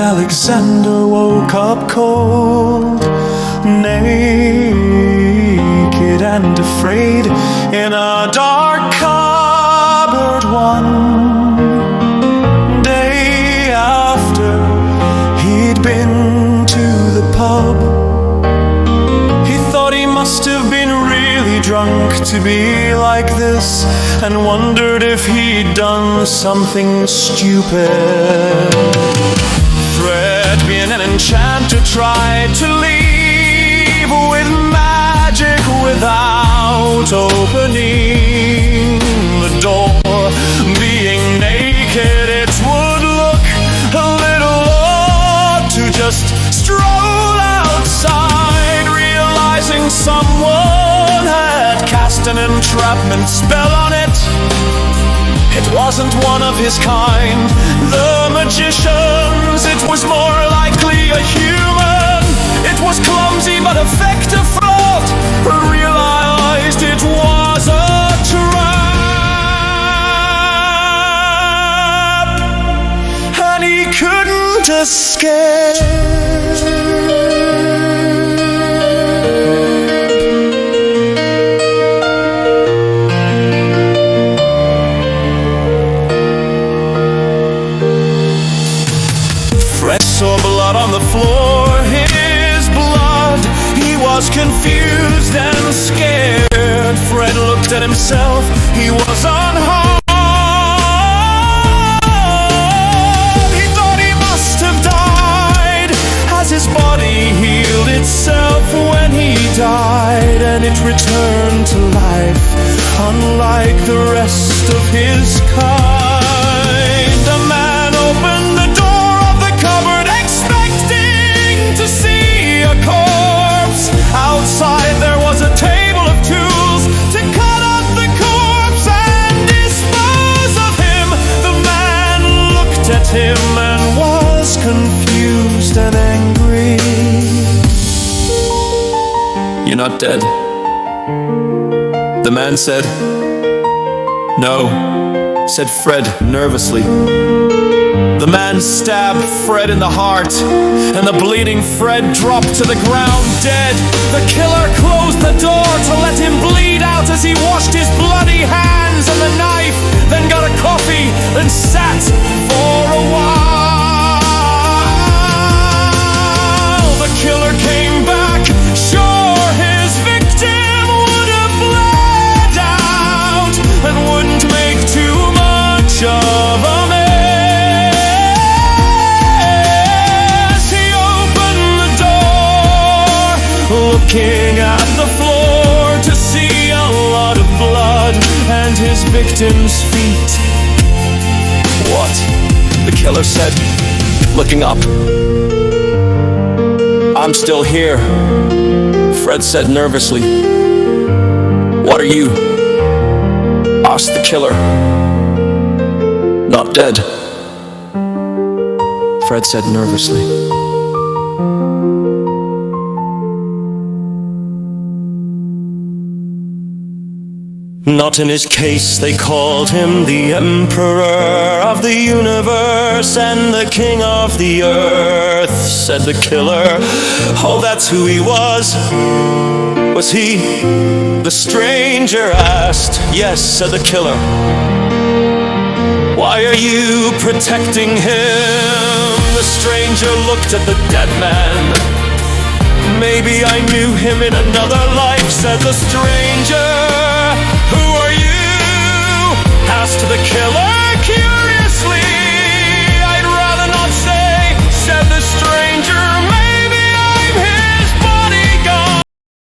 Alexander woke up cold, naked and afraid, in a dark cupboard one day after he'd been to the pub. He thought he must have been really drunk to be like this, and wondered if he'd done something stupid. Fred, being an enchanter, tried to leave with magic without opening the door. Being naked, it would look a little odd to just stroll outside, realizing someone had cast an entrapment spell on it. It wasn't one of his kind, the magician's. It was more likely a human. It was clumsy but effective fraud, realized it was a trap, and he couldn't escape. Saw blood on the floor, his blood. He was confused and scared. Fred looked at himself, he was unharmed. He thought he must have died, as his body healed itself when he died, and it returned to life, unlike the rest of his kind. A man opened the door of the cupboard, expecting to see a corpse. Outside there was a table of tools to cut up the corpse and dispose of him. The man looked at him and was confused and angry. "You're not dead," the man said. "No," said Fred nervously. The man stabbed Fred in the heart, and the bleeding Fred dropped to the ground dead. The killer closed the door to let him bleed out as he washed his bloody hands and the knife, then got a coffee and sat for a while. The killer came back, sure his victim would have bled out and wouldn't make too much of a mess. Looking at the floor to see a lot of blood and his victim's feet. "What?" the killer said, looking up. "I'm still here," Fred said nervously. "What are you?" asked the killer. "Not dead," Fred said nervously. Not in his case, they called him the emperor of the universe and the king of the earth, said the killer. Oh, that's who he was. Was he? The stranger asked. Yes, said the killer. Why are you protecting him? The stranger looked at the dead man. Maybe I knew him in another life, said the stranger. Who are you? Asked the killer.